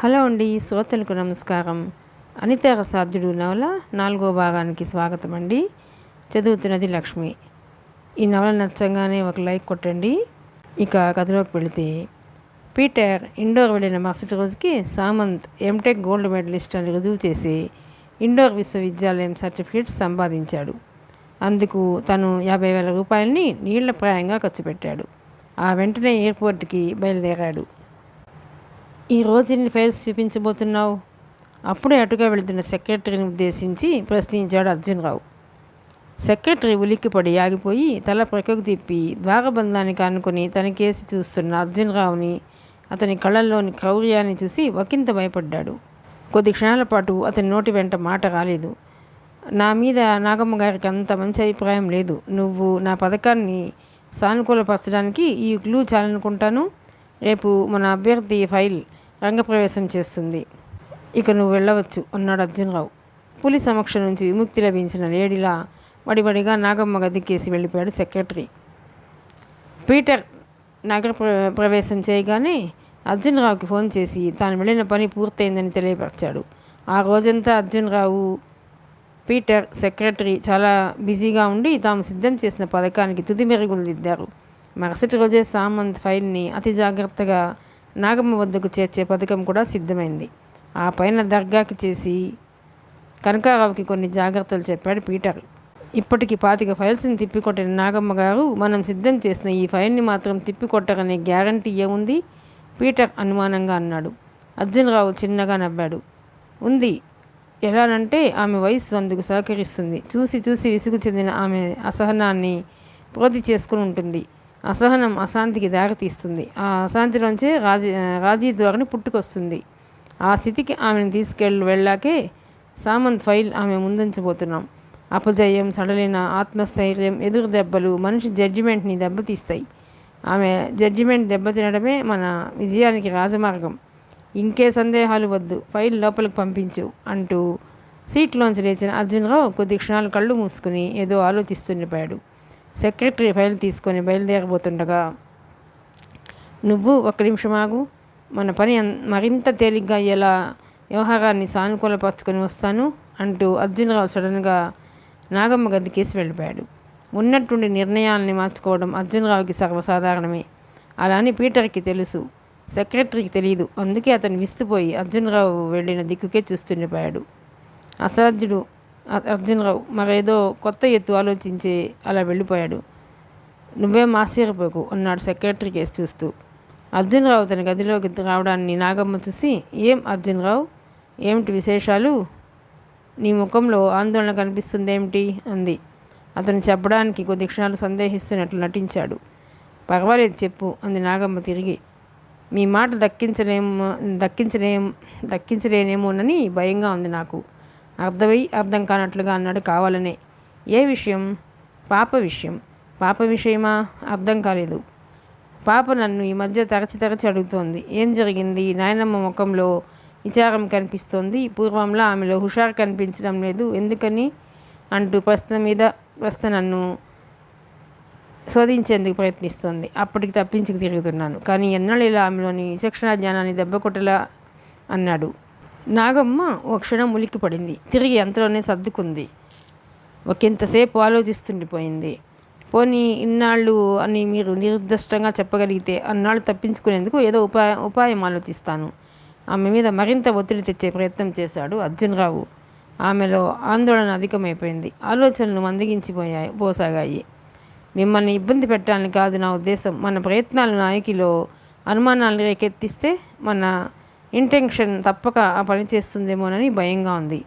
Hello అండి, శ్రోతలకు నమస్కారం. అనిత సాధ్యుడు నవల 4వ భాగానికి స్వాగతం అండి. చదువుతున్నది లక్ష్మి. ఈ నవల నచ్చంగానే ఒక లైక్ కొట్టండి. ఇక కథలోకి వెళితే, పీటర్ ఇండోర్ వెళ్ళిన మరుసటి రోజుకి సామంత్ ఎంటెక్ గోల్డ్ మెడలిస్ట్ అని రుజువు చేసి ఇండోర్ విశ్వవిద్యాలయం సర్టిఫికేట్స్ సంపాదించాడు. అందుకు తను 50,000 రూపాయలని నీళ్ల ప్రాయంగా ఖర్చు పెట్టాడు. ఆ వెంటనే ఎయిర్పోర్ట్కి బయలుదేరాడు. ఈరోజు ఎన్ని ఫైల్స్ చూపించబోతున్నావు? అప్పుడే అటుగా వెళుతున్న సెక్రటరీని ఉద్దేశించి ప్రశ్నించాడు అర్జున్రావు. సెక్రటరీ ఉలిక్కిపడి ఆగిపోయి తల ప్రక్కకు తిప్పి ద్వారబంధానికి ఆనుకొని తనకేసి చూస్తున్న అర్జున్రావుని, అతని కళ్ళల్లోని క్రౌర్యాన్ని చూసి ఒకంత భయపడ్డాడు. కొద్ది క్షణాల పాటు అతని నోటి వెంట మాట రాలేదు. నా మీద నాగమ్మ గారికి అంత మంచి అభిప్రాయం లేదు. నువ్వు నా పథకాన్ని సానుకూలపరచడానికి ఈ క్లూ చాలనుకుంటాను. రేపు మన అభ్యర్థి ఫైల్ రంగప్రవేశం చేస్తుంది. ఇక నువ్వు వెళ్ళవచ్చు అన్నాడు అర్జున్రావు. పులి సమక్షం నుంచి విముక్తి లభించిన లేడీలా వడివడిగా నాగమ్మ గదికేసి వెళ్ళిపోయాడు సెక్రటరీ. పీటర్ నగర ప్రవేశం చేయగానే అర్జున్రావుకి ఫోన్ చేసి తాను వెళ్ళిన పని పూర్తయిందని తెలియపరిచాడు. ఆ రోజంతా అర్జున్రావు, పీటర్, సెక్రటరీ చాలా బిజీగా ఉండి తాము సిద్ధం చేసిన పథకానికి తుది మెరుగులు దిద్దారు. మరుసటి రోజే సామంత్ ఫైల్ని అతి జాగ్రత్తగా నాగమ్మ వద్దకు చేర్చే పథకం కూడా సిద్ధమైంది. ఆ పైన దర్గాకి చేసి కనకారావుకి కొన్ని జాగ్రత్తలు చెప్పాడు పీటర్. ఇప్పటికి 25 ఫైల్స్ని తిప్పికొట్టిన నాగమ్మ గారు మనం సిద్ధం చేసిన ఈ ఫైల్ని మాత్రం తిప్పికొట్టరనే గ్యారంటీ ఏముంది? పీటర్ అనుమానంగా అన్నాడు. అర్జున్రావు చిన్నగా నవ్వాడు. ఉంది. ఎలానంటే ఆమె వయస్సు అందుకు సహకరిస్తుంది. చూసి చూసి విసుగు చెందిన ఆమె అసహనాన్ని ప్రోధి చేసుకుని ఉంటుంది. అసహనం అశాంతికి దారితీస్తుంది. ఆ అశాంతిలోంచే రాజీ ధోరణి పుట్టుకొస్తుంది. ఆ స్థితికి ఆమెను వెళ్ళాకే సామంత్ ఫైల్ ఆమె ముందుంచబోతున్నాం. అపజయం, సడలిన ఆత్మస్థైర్యం, ఎదురు దెబ్బలు మనిషి జడ్జిమెంట్ని దెబ్బతీస్తాయి. ఆమె జడ్జిమెంట్ దెబ్బతినడమే మన విజయానికి రాజమార్గం. ఇంకే సందేహాలు వద్దు, ఫైల్ లోపలికి పంపించు అంటూ సీట్లోంచి లేచిన అర్జున్రావు కొద్ది క్షణాలు కళ్ళు మూసుకుని ఏదో ఆలోచిస్తుండిపోయాడు. సెక్రటరీ ఫైల్ తీసుకొని బయలుదేరబోతుండగా, నువ్వు 1 నిమిషం ఆగు, మన పని మరింత తేలిగ్గా అయ్యేలా వ్యవహారాన్ని సానుకూలపరుచుకొని వస్తాను అంటూ అర్జున్రావు సడన్గా నాగమ్మ గదికేసి వెళ్ళిపోయాడు. ఉన్నట్టుండి నిర్ణయాల్ని మార్చుకోవడం అర్జున్రావుకి సర్వసాధారణమే. అలా అని పీటర్కి తెలుసు, సెక్రటరీకి తెలియదు. అందుకే అతను విస్తుపోయి అర్జున్రావు వెళ్ళిన దిక్కుకే చూస్తుండిపోయాడు. అసాధ్యుడు అర్జున్రావు మరేదో కొత్త ఎత్తు ఆలోచించి అలా వెళ్ళిపోయాడు. నువ్వేం ఆశ్చర్యపోకు అన్నాడు సెక్రటరీ కేసు చూస్తూ. అర్జున్రావు తన గదిలోకి రావడాన్ని నాగమ్మ చూసి, ఏం అర్జున్రావు, ఏమిటి విశేషాలు? నీ ముఖంలో ఆందోళన కనిపిస్తుందేమిటి అంది. అతను చెప్పడానికి కొద్ది క్షణాలు సందేహిస్తున్నట్లు నటించాడు. పర్వాలేదు చెప్పు అంది నాగమ్మ తిరిగి. మీ మాట దక్కించలేనేమోనని భయంగా ఉంది నాకు. అర్థం కానట్లుగా అన్నాడు కావాలనే. ఏ విషయం? పాప విషయం. పాప విషయమా? అర్థం కాలేదు. పాప నన్ను ఈ మధ్య తరచి అడుగుతోంది. ఏం జరిగింది? నాయనమ్మ ముఖంలో విచారం కనిపిస్తోంది. పూర్వంలా ఆమెలో హుషారు కనిపించడం లేదు. ఎందుకని అంటూ ప్రశ్న నన్ను శోధించేందుకు ప్రయత్నిస్తోంది. అప్పటికి తప్పించుకు తిరుగుతున్నాను. కానీ ఎన్నాళ్ళు ఇలా ఆమెలోని విచక్షణ జ్ఞానాన్ని దెబ్బకొట్టలా అన్నాడు. నాగమ్మ ఓ క్షణం ఉలిక్కిపడింది. తిరిగి అంతలోనే సర్దుకుంది. ఒకంతసేపు ఆలోచిస్తుండిపోయింది. పోనీ ఇన్నాళ్ళు అని మీరు నిర్దిష్టంగా చెప్పగలిగితే అన్నాళ్ళు తప్పించుకునేందుకు ఏదో ఉపాయం ఆలోచిస్తాను. ఆమె మీద మరింత ఒత్తిడి తెచ్చే ప్రయత్నం చేశాడు అర్జున్రావు. ఆమెలో ఆందోళన అధికమైపోయింది. ఆలోచనలు పోసాగాయి. మిమ్మల్ని ఇబ్బంది పెట్టాలని కాదు నా ఉద్దేశం. మన ప్రయత్నాలు నాయకిలో అనుమానాలను రేకెత్తిస్తే మన ఇంటెన్షన్ తప్పక ఆ పని చేస్తుందేమోనని భయంగా ఉంది.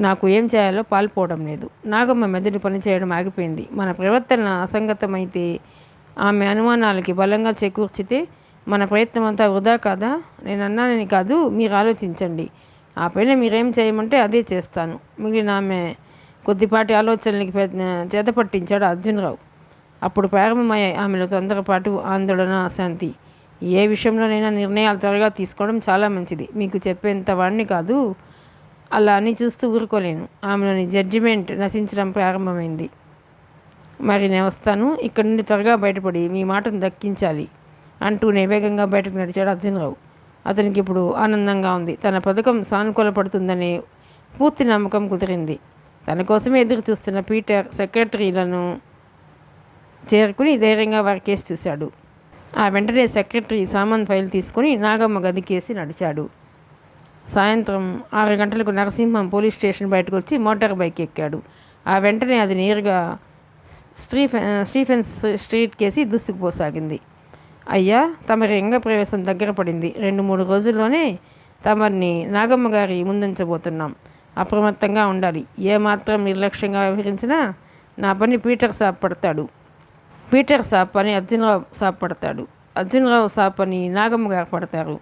నాకు ఏం చేయాలో పాల్పోవడం లేదు. నాగమ్మ మెదడు పనిచేయడం ఆగిపోయింది. మన ప్రవర్తన అసంగతమైతే, ఆమె అనుమానాలకి బలంగా చేకూర్చితే మన ప్రయత్నం అంతా వృధా కాదా? నేను అన్నానని కాదు, మీరు ఆలోచించండి. ఆ పైన మీరేం చేయమంటే అదే చేస్తాను. మిగిలిన ఆమె కొద్దిపాటి ఆలోచనలకి చేతపట్టించాడు అర్జున్రావు. అప్పుడు ప్రారంభమయ్యాయి ఆమెలో తొందరపాటు, ఆందోళన, అశాంతి. ఏ విషయంలోనైనా నిర్ణయాలు త్వరగా తీసుకోవడం చాలా మంచిది. మీకు చెప్పేంత వాడిని కాదు. అలా అని చూస్తూ ఊరుకోలేను. ఆమెలోని జడ్జిమెంట్ నశించడం ప్రారంభమైంది. మరి నేను వస్తాను. ఇక్కడి నుండి త్వరగా బయటపడి మీ మాటను దక్కించాలి అంటూనే వేగంగా బయటకు నడిచాడు అర్జున్రావు. అతనికి ఇప్పుడు ఆనందంగా ఉంది. తన పథకం సానుకూల పడుతుందనే పూర్తి నమ్మకం కుదిరింది. తన కోసమే ఎదురు చూస్తున్న పీటర్ సెక్రటరీలను చేరుకుని ధైర్యంగా వారి కేసు చూశాడు. ఆ వెంటనే సెక్రటరీ సామాన్ ఫైల్ తీసుకుని నాగమ్మ గదికేసి నడిచాడు. సాయంత్రం 6 గంటలకు నరసింహం పోలీస్ స్టేషన్ బయటకు వచ్చి మోటార్ బైక్ ఎక్కాడు. ఆ వెంటనే అది నేరుగా స్టీఫెన్స్ స్ట్రీట్ కేసి దూసుకుపోసాగింది. అయ్యా, తమరి రంగ ప్రవేశం దగ్గర పడింది. 2-3 రోజుల్లోనే తమరిని నాగమ్మ గారి ముందుంచబోతున్నాం. అప్రమత్తంగా ఉండాలి. ఏమాత్రం నిర్లక్ష్యంగా వ్యవహరించినా నా పని పీటర్ సాబ్ పడతాడు. పీటర్ సాబ్ పని అర్జునరావు సాబ్ పడతాడు. అర్జునరావు సాబ్ పని నాగమ్మ గారు పడతారు.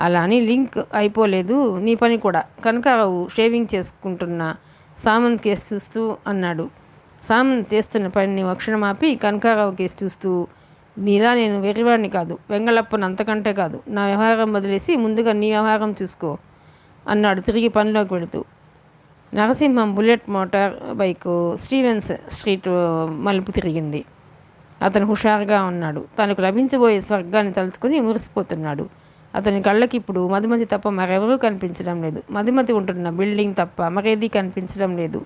అలా అని లింక్ అయిపోలేదు నీ పని కూడా. కనకారావు షేవింగ్ చేసుకుంటున్న సామంత్ కేసు చూస్తూ అన్నాడు. సామంత్ చేస్తున్న పనిని వక్షణం ఆపి కనకారావు కేసు చూస్తూ, నీలా నేను వెర్రివాడిని కాదు, వెంగళప్పని అంతకంటే కాదు. నా వ్యవహారం వదిలేసి ముందుగా నీ వ్యవహారం చూసుకో అన్నాడు తిరిగి పనిలోకి వెళుతూ. Narasimham bullet motor bike Stevens street మలుపు తిరిగింది. అతను హుషారుగా ఉన్నాడు. తనకు లభించబోయే స్వర్గాన్ని తలుచుకుని మురిసిపోతున్నాడు. అతని కళ్ళకి ఇప్పుడు మధుమతి తప్ప మరెవరూ కనిపించడం లేదు. మధుమతి ఉంటున్న బిల్డింగ్ తప్ప మరేదీ కనిపించడం లేదు.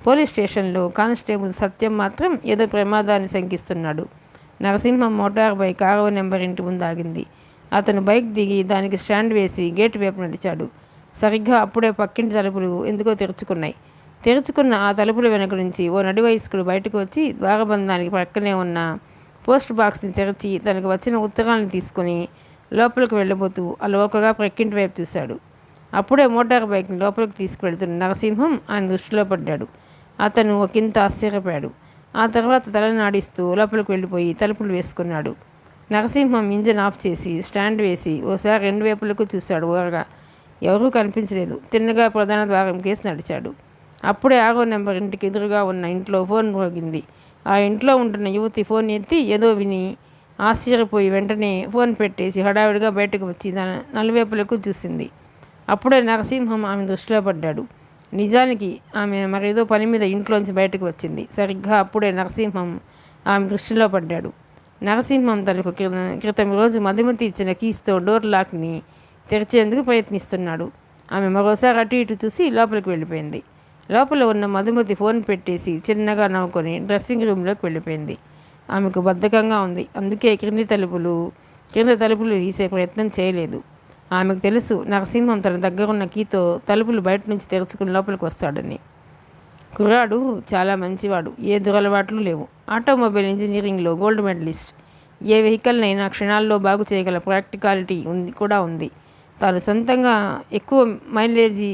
పోలీస్ స్టేషన్లో కానిస్టేబుల్ సత్యం మాత్రం ఏదో ప్రమాదాన్ని శంకిస్తున్నాడు. నరసింహం మోటార్ బైక్ 6వ నెంబర్ ఇంటి ముందు ఆగింది. అతను బైక్ దిగి దానికి స్టాండ్ వేసి గేటు వైపు నడిచాడు. సరిగ్గా అప్పుడే పక్కింటి తలుపులు ఎందుకో తెరుచుకున్నాయి. తెరుచుకున్న ఆ తలుపుల వెనుక నుంచి ఓ నడివయస్కుడు బయటకు వచ్చి ద్వారబంధానికి పక్కనే ఉన్న పోస్ట్ బాక్స్ని తెరిచి తనకు వచ్చిన ఉత్తరాన్ని తీసుకుని లోపలికి వెళ్ళబోతూ అలవోకగా ప్రక్కింటి వైపు చూశాడు. అప్పుడే మోటార్ బైక్ని లోపలికి తీసుకువెళ్తున్న నరసింహం ఆయన దృష్టిలో పడ్డాడు. అతను ఒకంత ఆశ్చర్యపోయాడు. ఆ తర్వాత తలనాడిస్తూ లోపలికి వెళ్ళిపోయి తలుపులు వేసుకున్నాడు. నరసింహం ఇంజన్ ఆఫ్ చేసి స్టాండ్ వేసి ఓసారి 2 వైపులకు చూశాడు. ఊరగా ఎవరూ కనిపించలేదు. తిన్నగా ప్రధాన ద్వారం కేసి నడిచాడు. అప్పుడే 6వ నెంబర్ ఇంటికి ఎదురుగా ఉన్న ఇంట్లో ఫోన్ మోగింది. ఆ ఇంట్లో ఉంటున్న యువతి ఫోన్ ఎత్తి ఏదో విని ఆశ్చర్యపోయి వెంటనే ఫోన్ పెట్టేసి హడావిడిగా బయటకు వచ్చి నలువైపులకు చూసింది. అప్పుడే నరసింహం ఆమె దృష్టిలో పడ్డాడు. నిజానికి ఆమె మరేదో పని మీద ఇంట్లోంచి బయటకు వచ్చింది. సరిగ్గా అప్పుడే నరసింహం ఆమె దృష్టిలో పడ్డాడు. నరసింహం తనకు క్రితం రోజు మధుమతి ఇచ్చిన కీస్తో డోర్ లాక్ని తెరిచేందుకు ప్రయత్నిస్తున్నాడు. ఆమె మరోసారి అటు ఇటు చూసి లోపలికి వెళ్ళిపోయింది. లోపల ఉన్న మధుమతి ఫోన్ పెట్టేసి చిన్నగా నవ్వుకొని డ్రెస్సింగ్ రూమ్లోకి వెళ్ళిపోయింది. ఆమెకు బద్ధకంగా ఉంది. అందుకే క్రింద తలుపులు తీసే ప్రయత్నం చేయలేదు. ఆమెకు తెలుసు నరసింహం తన దగ్గరున్న కీతో తలుపులు బయట నుంచి తెరుచుకుని లోపలికి వస్తాడని. కుర్రాడు చాలా మంచివాడు. ఏ దురలవాట్లు లేవు. ఆటోమొబైల్ ఇంజనీరింగ్లో గోల్డ్ మెడలిస్ట్. ఏ వెహికల్నైనా క్షణాల్లో బాగు చేయగల ప్రాక్టికాలిటీ ఉంది. తాను సొంతంగా ఎక్కువ మైలేజీ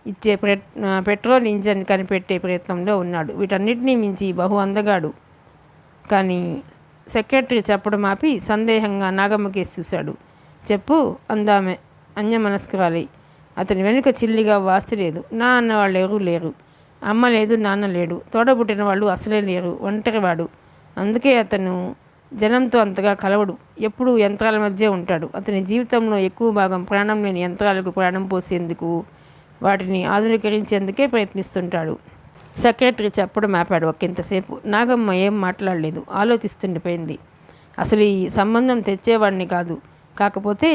ఇచ్చే పెట్రోల్ ఇంజన్ కనిపెట్టే ప్రయత్నంలో ఉన్నాడు. వీటన్నిటినీ మించి బహు అందగాడు. కానీ సెక్రటరీ చెప్పడం ఆపి సందేహంగా నాగమ్మ కేసు చూశాడు. చెప్పు అందామె అన్యమనస్కురాలి. అతని వెనుక చిల్లిగా వాస్తు లేదు. నా అన్నవాళ్ళు ఎవరూ లేరు. అమ్మ లేదు, నాన్న లేడు. తోడబుట్టిన వాళ్ళు అసలే లేరు. ఒంటరివాడు. అందుకే అతను జనంతో అంతగా కలవడు. ఎప్పుడూ యంత్రాల మధ్య ఉంటాడు. అతని జీవితంలో ఎక్కువ భాగం ప్రాణం లేని యంత్రాలకు ప్రాణం పోసేందుకు, వాటిని ఆధునీకరించేందుకే ప్రయత్నిస్తుంటాడు. సెక్రటరీ చెప్పడం ఆపాడు. ఒకంతసేపు నాగమ్మ ఏం మాట్లాడలేదు. ఆలోచిస్తుండిపోయింది. అసలు ఈ సంబంధం తెచ్చేవాడిని కాదు. కాకపోతే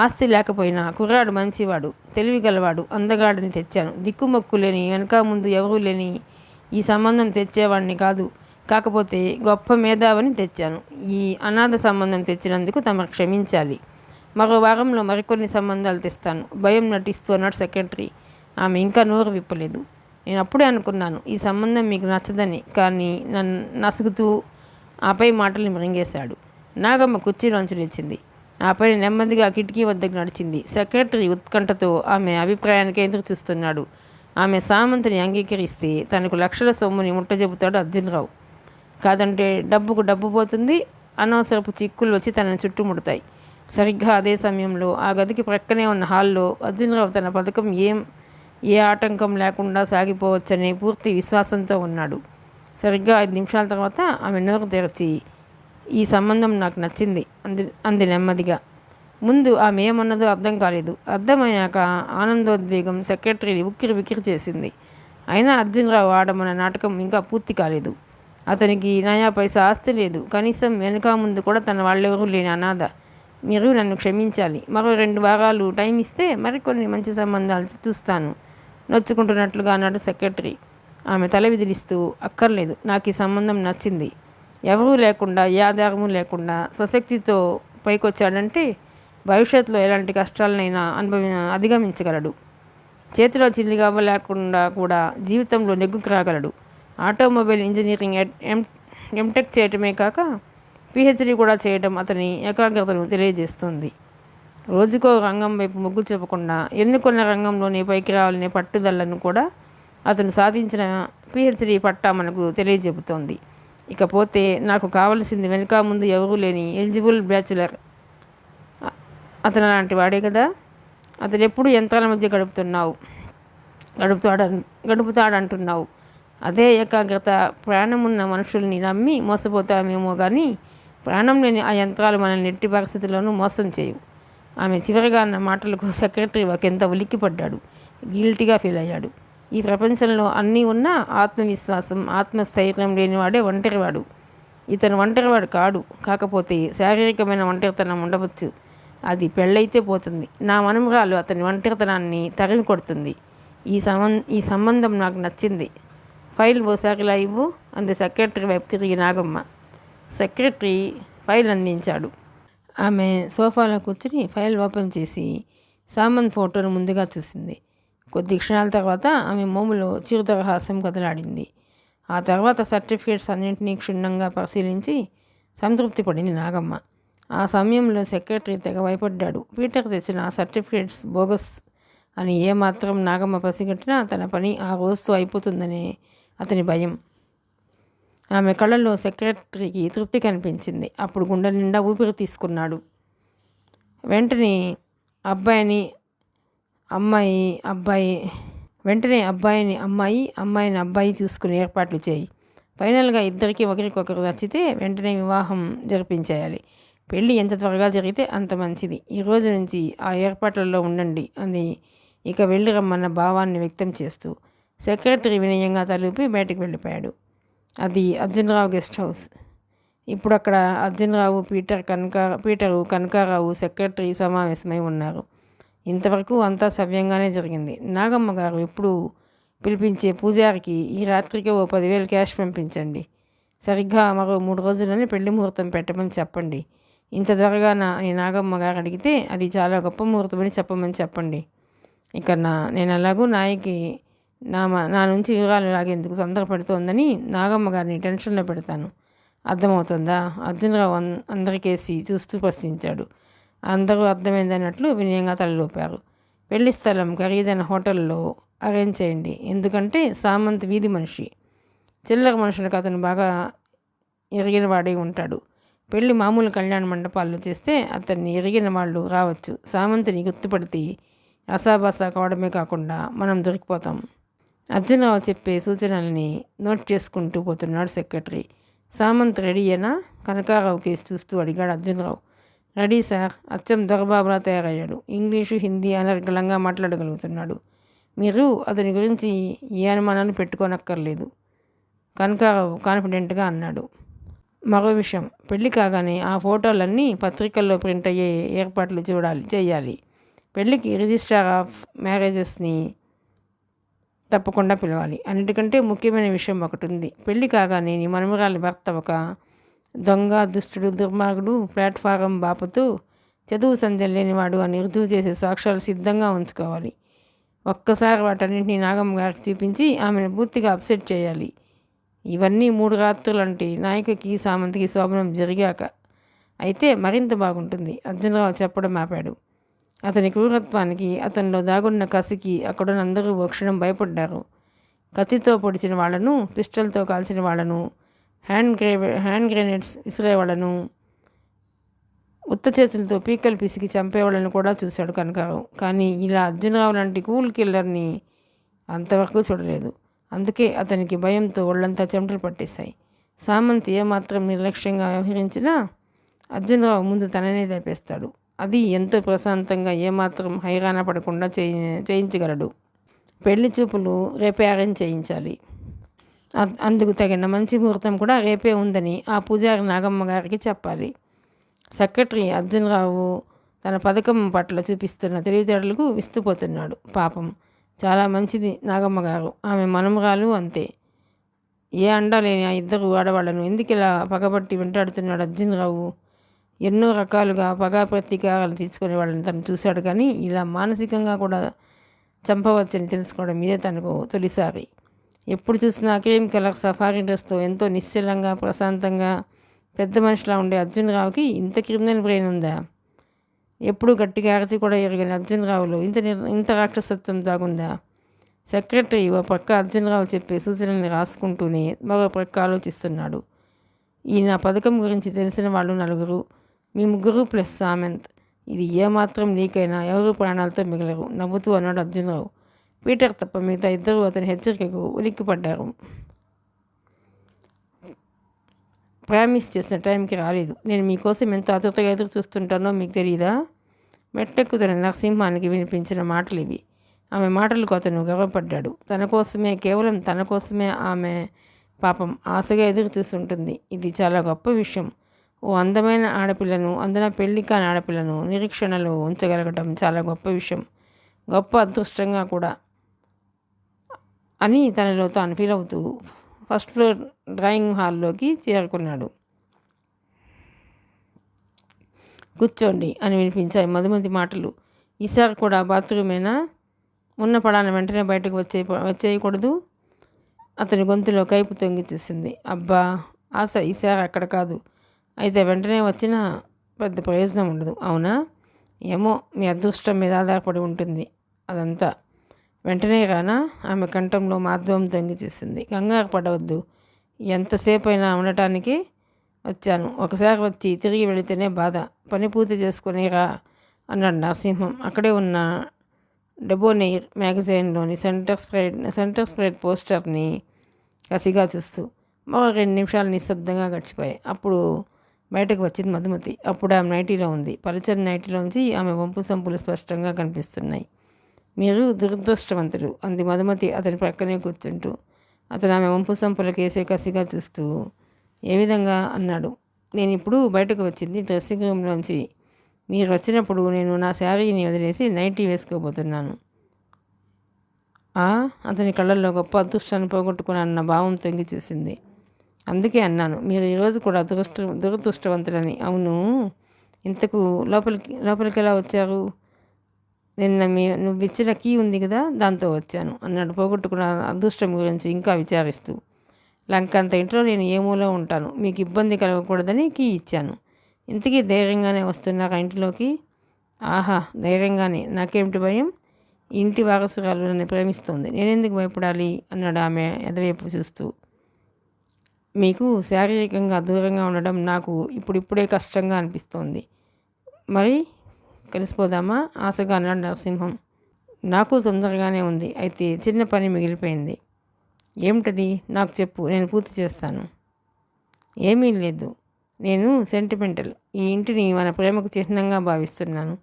ఆస్తి లేకపోయినా కుర్రాడు మంచివాడు, తెలివిగలవాడు, అందగాడిని తెచ్చాను. దిక్కుమొక్కు లేని, వెనక ముందు ఎవరూ లేని ఈ సంబంధం తెచ్చేవాడిని కాదు. కాకపోతే గొప్ప మేధావిని తెచ్చాను. ఈ అనాథ సంబంధం తెచ్చినందుకు తమరు క్షమించాలి. మరో వారంలో మరికొన్ని సంబంధాలు తెస్తాను. భయం నటిస్తూ అన్నాడు సెక్రటరీ. ఆమె ఇంకా నోరు విప్పలేదు. నేను అప్పుడే అనుకున్నాను ఈ సంబంధం మీకు నచ్చదని. కానీ నన్ను నసుగుతూ ఆపై మాటల్ని మృంగేశాడు. నాగమ్మ కుర్చీలోంచి లేచింది. ఆపై నెమ్మదిగా కిటికీ వద్దకు నడిచింది. సెక్రటరీ ఉత్కంఠతో ఆమె అభిప్రాయానికి ఎదురు చూస్తున్నాడు. ఆమె సామంతిని అంగీకరిస్తే తనకు లక్షల సొమ్ముని ముట్టజెబుతాడు అర్జునరావు. కాదంటే డబ్బుకు డబ్బు పోతుంది. అనవసరపు చిక్కులు వచ్చి తనని చుట్టుముడతాయి. సరిగ్గా అదే సమయంలో ఆ గదికి ప్రక్కనే ఉన్న హాల్లో అర్జునరావు తన పథకం ఏ ఆటంకం లేకుండా సాగిపోవచ్చనే పూర్తి విశ్వాసంతో ఉన్నాడు. సరిగ్గా 5 నిమిషాల తర్వాత ఆమె నోరు తెరచి, ఈ సంబంధం నాకు నచ్చింది అంది నెమ్మదిగా. ముందు ఆమె ఏమన్నదో అర్థం కాలేదు. అర్థమయ్యాక ఆనందోద్వేగం సెక్రటరీని ఉక్కిరి చేసింది. అయినా అర్జునరావు ఆడమన్న నాటకం ఇంకా పూర్తి కాలేదు. అతనికి నయా పైసా ఆస్తి లేదు. కనీసం వెనుక ముందు కూడా తన వాళ్ళెవరూ లేని అనాథ. మీరు నన్ను క్షమించాలి. మరో 2 వారాలు టైం ఇస్తే మరికొన్ని మంచి సంబంధాలు చూస్తాను నొచ్చుకుంటున్నట్లుగా అన్నాడు సెక్రటరీ. ఆమె తల విదిలిస్తూ, అక్కర్లేదు, నాకు ఈ సంబంధం నచ్చింది. ఎవరూ లేకుండా, ఏ ఆధారము లేకుండా స్వశక్తితో పైకొచ్చాడంటే భవిష్యత్తులో ఎలాంటి కష్టాలనైనా అధిగమించగలడు. చేతిలో చిల్లిగవ్వ లేకుండా కూడా జీవితంలో నెగ్గుకు రాగలడు. ఆటోమొబైల్ ఇంజనీరింగ్ ఎంటెక్ చేయటమే కాక పిహెచ్డి కూడా చేయడం అతని ఏకాగ్రతను తెలియజేస్తుంది. రోజుకో రంగం వైపు మొగ్గు చెప్పకుండా ఎన్నుకున్న రంగంలోనే పైకి రావాలనే పట్టుదలను కూడా అతను సాధించిన పిహెచ్డి పట్టా మనకు తెలియజెబుతోంది. ఇకపోతే నాకు కావలసింది వెనుక ముందు ఎవరూ లేని ఎలిజిబుల్ బ్యాచులర్. అతను అలాంటి వాడే కదా. అతను ఎప్పుడు యంత్రాల మధ్య గడుపుతాడంటున్నావు. అదే ఏకాగ్రత. ప్రాణమున్న మనుషుల్ని నమ్మి మోసపోతామేమో కానీ ప్రాణం లేని ఆ యంత్రాలు మనల్ని ఎట్టి పరిస్థితుల్లోనూ మోసం చేయవు. ఆమె చివరిగా అన్న మాటలకు సెక్రటరీ ఒకంత ఉలిక్కిపడ్డాడు. గిల్టీగా ఫీల్ అయ్యాడు. ఈ ప్రపంచంలో అన్నీ ఉన్నా ఆత్మవిశ్వాసం, ఆత్మస్థైర్యం లేనివాడే ఒంటరివాడు. ఇతను ఒంటరివాడు కాడు. కాకపోతే శారీరకమైన ఒంటరితనం ఉండవచ్చు. అది పెళ్ళైతే పోతుంది. నా మనుమరాలు అతని ఒంటరితనాన్ని తరిమి కొడుతుంది. ఈ సంబంధం నాకు నచ్చింది. ఫైల్ ఓసారిలా ఇవ్వు అంది సెక్రటరీ వైపు తిరిగి నాగమ్మ. సెక్రటరీ ఫైల్ అందించాడు. ఆమె సోఫాలో కూర్చుని ఫైల్ ఓపెన్ చేసి సామంత్ ఫోటోను ముందుగా చూసింది. కొద్ది క్షణాల తర్వాత ఆమె మోములో చిరుతరహాసం కదలాడింది. ఆ తర్వాత సర్టిఫికేట్స్ అన్నింటినీ క్షుణ్ణంగా పరిశీలించి సంతృప్తి పడింది నాగమ్మ. ఆ సమయంలో సెక్రటరీ తెగ భయపడ్డాడు. పీటర్ తెచ్చిన ఆ సర్టిఫికేట్స్ బోగస్ అని ఏమాత్రం నాగమ్మ పసిగట్టినా తన పని ఆ రోజుతో అయిపోతుందనే అతని భయం. ఆమె కళ్ళల్లో సెక్రటరీకి తృప్తి కనిపించింది. అప్పుడు గుండె నిండా ఊపిరి తీసుకున్నాడు. వెంటనే అబ్బాయిని అమ్మాయి చూసుకునే ఏర్పాట్లు చేయి. ఫైనల్గా ఇద్దరికీ ఒకరికొకరు నచ్చితే వెంటనే వివాహం జరిపించేయాలి. పెళ్ళి ఎంత త్వరగా జరిగితే అంత మంచిది. ఈ రోజు నుంచి ఆ ఏర్పాట్లలో ఉండండి అంది ఇక వెళ్ళి రమ్మన్న భావాన్ని వ్యక్తం చేస్తూ. సెక్రటరీ వినయంగా తలూపి బయటకు వెళ్ళిపోయాడు. అది అర్జునరావు గెస్ట్ హౌస్. ఇప్పుడు అక్కడ అర్జునరావు, పీటరు, కనకారావు, సెక్రటరీ సమావేశమై ఉన్నారు. ఇంతవరకు అంతా సవ్యంగానే జరిగింది. నాగమ్మ గారు ఎప్పుడు పిలిపించే పూజారికి ఈ రాత్రికి ఓ 10,000 క్యాష్ పంపించండి. సరిగ్గా మరో 3 రోజుల్లోనే పెళ్లి ముహూర్తం పెట్టమని చెప్పండి. ఇంత త్వరగా అని నాగమ్మ గారు అడిగితే అది చాలా గొప్ప ముహూర్తమని చెప్పమని చెప్పండి. ఇక నేను అలాగూ నాయకి నా నుంచి వివరాలు లాగేందుకు తొందరపడుతోందని నాగమ్మ గారిని టెన్షన్లో పెడతాను. అర్థమవుతుందా? అర్జునరావు అందరికేసి చూస్తూ ప్రశ్నించాడు. అందరూ అర్థమైందన్నట్లు వినయంగా తలలోపారు. పెళ్లి స్థలం ఖరీదైన హోటల్లో అరేంజ్ చేయండి. ఎందుకంటే సామంత్ వీధి మనిషి. చిల్లర మనుషులకు అతను బాగా ఎరిగిన వాడే ఉంటాడు. పెళ్లి మామూలు కళ్యాణ మండపాల్లో చేస్తే అతన్ని ఎరిగిన వాళ్ళు రావచ్చు. సామంత్ని గుర్తుపడితే అసాబాసా కావడమే కాకుండా మనం దొరికిపోతాం. అర్జునరావు చెప్పే సూచనల్ని నోట్ చేసుకుంటూ పోతున్నాడు సెక్రటరీ. సామంత్ రెడీయేనా? కనకారావు కేసు చూస్తూ అడిగాడు అర్జునరావు. Ready sir. అచ్చం దొరబాబులా తయారయ్యాడు. ఇంగ్లీషు, హిందీ అనర్గళంగా మాట్లాడగలుగుతున్నాడు. మీరు అతని గురించి ఏ అనుమానాన్ని పెట్టుకోనక్కర్లేదు, కనకారావు కాన్ఫిడెంట్గా అన్నాడు. మరో విషయం, పెళ్లి కాగానే ఆ ఫోటోలన్నీ పత్రికల్లో ప్రింట్ అయ్యే ఏర్పాట్లు చేయాలి. పెళ్లికి రిజిస్ట్రార్ ఆఫ్ మ్యారేజెస్ని తప్పకుండా పిలవాలి. అన్నిటికంటే ముఖ్యమైన విషయం ఒకటి ఉంది. పెళ్లి కాగానే నీ మనుమరాలి భర్త ఒక దొంగ, దుష్టుడు, దుర్మార్గుడు, ప్లాట్ఫారం బాపుతూ చదువు సంధ్య లేనివాడు అని రుజువు చేసే సాక్ష్యాలు సిద్ధంగా ఉంచుకోవాలి. ఒక్కసారి వాటన్నింటినీ నాగమ్మ గారికి చూపించి ఆమెను పూర్తిగా అప్సెట్ చేయాలి. ఇవన్నీ 3 రాత్రులంటే నాయకకి, సామంతికి శోభనం జరిగాక అయితే మరింత బాగుంటుంది. అర్జునరావు చెప్పడం ఆపాడు. అతని క్రూరత్వానికి, అతనిలో దాగున్న కసికి అక్కడున్న అందరూ ఓ క్షణం భయపడ్డారు. కత్తితో పొడిచిన వాళ్లను, పిస్టల్తో కాల్చిన వాళ్లను, హ్యాండ్ గ్రెనేడ్స్ విసిరేవాళ్లను, ఉత్త చేతులతో పీకలు పిసికి చంపేవాళ్ళని కూడా చూశాడు కనకారావు. కానీ ఇలా అర్జునరావు లాంటి కూల్ కిల్లర్ని అంతవరకు చూడలేదు. అందుకే అతనికి భయంతో ఒళ్ళంతా చెమటలు పట్టేశాయి. సామంత్ ఏమాత్రం నిర్లక్ష్యంగా వ్యవహరించినా అర్జునరావు ముందు తననే లేపేస్తాడు. అది ఎంతో ప్రశాంతంగా, ఏమాత్రం హైరాణ పడకుండా చేయించగలడు. పెళ్లి చూపులు రేపే అరేంజ్ చేయించాలి. అందుకు తగిన మంచి ముహూర్తం కూడా రేపే ఉందని ఆ పూజారి నాగమ్మ గారికి చెప్పాలి. సెక్రటరీ అర్జునరావు తన పథకం పట్ల చూపిస్తున్న తెలివితేటలకు విస్తుపోతున్నాడు. పాపం, చాలా మంచిది నాగమ్మ గారు. ఆమె మనమరాలు అంతే. ఏ అండా లేని ఆ ఇద్దరు ఆడవాళ్లను ఎందుకిలా పగబట్టి వెంటాడుతున్నాడు అర్జునరావు? ఎన్నో రకాలుగా పగా ప్రతీకారాలు తీర్చుకునే వాళ్ళని తను చూశాడు, కానీ ఇలా మానసికంగా కూడా చంపవచ్చని తెలుసుకోవడం ఇదే తనకు తొలిసారి. ఎప్పుడు చూసినా క్రీమ్ కలర్ సఫారీ డ్రెస్తో ఎంతో నిశ్చలంగా ప్రశాంతంగా పెద్ద మనిషిలా ఉండే అర్జునరావుకి ఇంత క్రిమినల్ బ్రెయిన్ ఉందా? ఎప్పుడూ గట్టిగా అరచి కూడా ఎరిగిన అర్జునరావులో ఇంత రాక్షసత్వం దాగుందా? సెక్రటరీ ఓ ప్రక్క అర్జునరావు చెప్పే సూచనల్ని రాసుకుంటూనే మరో ప్రక్క ఆలోచిస్తున్నాడు. ఈ నా పథకం గురించి తెలిసిన వాళ్ళు నలుగురు, మీ ముగ్గురు ప్లస్ సామంత్. ఇది ఏమాత్రం లీకైనా ఎవరు ప్రాణాలతో మిగలరు నవ్వుతూ అన్నాడు అర్జునరావు. పీటర్ తప్ప మిగతా ఇద్దరు అతని హెచ్చరికకు ఉలిక్కిపడ్డారు. ప్రామిస్ చేసిన టైంకి రాలేదు. నేను మీకోసం ఎంత ఆతృతగా ఎదురు చూస్తుంటానో మీకు తెలియదా? మెట్టెక్కుతున్న నరసింహానికి వినిపించిన మాటలు ఇవి. ఆమె మాటలకు అతను గర్వపడ్డాడు. కేవలం తన కోసమే ఆమె పాపం ఆశగా ఎదురు చూస్తుంటుంది. ఇది చాలా గొప్ప విషయం. ఓ అందమైన ఆడపిల్లను, అందున పెళ్లి కాని ఆడపిల్లను నిరీక్షణలో ఉంచగలగటం చాలా గొప్ప విషయం, గొప్ప అదృష్టంగా కూడా అని తనలో తాను ఫీల్ అవుతూ ఫస్ట్ ఫ్లోర్ డ్రాయింగ్ హాల్లోకి చేరుకున్నాడు. కూర్చోండి అని వినిపించాయి మధుమతి మాటలు. ఈసారి కూడా బాత్రూమేనా? ఉన్న పడాన వెంటనే బయటకు వచ్చేయకూడదు. అతని గొంతులో కైపు తొంగి చూసింది. అబ్బా ఆశ, ఈసారి అక్కడ కాదు. అయితే వెంటనే వచ్చినా పెద్ద ప్రయోజనం ఉండదు. అవునా? ఏమో, మీ అదృష్టం మీద ఆధారపడి ఉంటుంది అదంతా. వెంటనే రానా? ఆమె కంఠంలో మాధవం తొంగి చూసింది. కంగారు పడవద్దు, ఎంతసేపు అయినా ఉండటానికి వచ్చాను. ఒకసారి వచ్చి తిరిగి వెళితేనే బాధ. పని పూర్తి చేసుకుని రా అన్నాడు నరసింహం అక్కడే ఉన్న డెబోనెయిర్ మ్యాగజైన్లోని సెంటర్ స్ప్రెడ్ పోస్టర్ని కసిగా చూస్తూ. మరో 2 నిమిషాలు నిశ్శబ్దంగా గడిచిపోయాయి. అప్పుడు బయటకు వచ్చింది మధుమతి. అప్పుడు ఆమె నైటీలో ఉంది. పలుచని నైటీలోంచి ఆమె వంపు సంపులు స్పష్టంగా కనిపిస్తున్నాయి. మీరు దురదృష్టవంతులు అంది మధుమతి అతని ప్రక్కనే కూర్చుంటూ. అతను ఆమె వంపు సంపుల కేసే కసిగా చూస్తూ ఏ విధంగా అన్నాడు. నేను ఇప్పుడు బయటకు వచ్చింది డ్రెస్సింగ్ రూమ్లోంచి. మీరు వచ్చినప్పుడు నేను నా శారీని వదిలేసి నైటీ వేసుకోబోతున్నాను. అతని కళ్ళల్లో గొప్ప అదృష్టాన్ని పోగొట్టుకున్నానన్న భావం తొంగి చూసింది. అందుకే అన్నాను మీరు ఈరోజు కూడా దురదృష్టవంతులని. అవును, ఇంతకు లోపలికి ఎలా వచ్చారు? నిన్న నువ్వు ఇచ్చిన కీ ఉంది కదా, దాంతో వచ్చాను అన్నాడు పోగొట్టుకున్న అదృష్టం గురించి ఇంకా విచారిస్తూ. లంకంత ఇంట్లో నేను ఏ మూలో ఉంటాను, మీకు ఇబ్బంది కలగకూడదని కీ ఇచ్చాను. ఇంతకీ ధైర్యంగానే వస్తున్నారా ఇంటిలోకి? ఆహా, ధైర్యంగానే. నాకేమిటి భయం? ఇంటి వారసురాలు నన్ను ప్రేమిస్తోంది, నేనెందుకు భయపడాలి అన్నాడు ఆమె ఎదవైపు చూస్తూ. మీకు శారీరకంగా దూరంగా ఉండడం నాకు ఇప్పుడిప్పుడే కష్టంగా అనిపిస్తోంది. మరి కలిసిపోదామా ఆశగా అన్నాడు నరసింహం. నాకు తొందరగానే ఉంది, అయితే చిన్న పని మిగిలిపోయింది. ఏమిటది? నాకు చెప్పు, నేను పూర్తి చేస్తాను. ఏమీ లేదు, నేను సెంటిమెంటల్. ఈ ఇంటిని మన ప్రేమకు చిహ్నంగా భావిస్తున్నాను.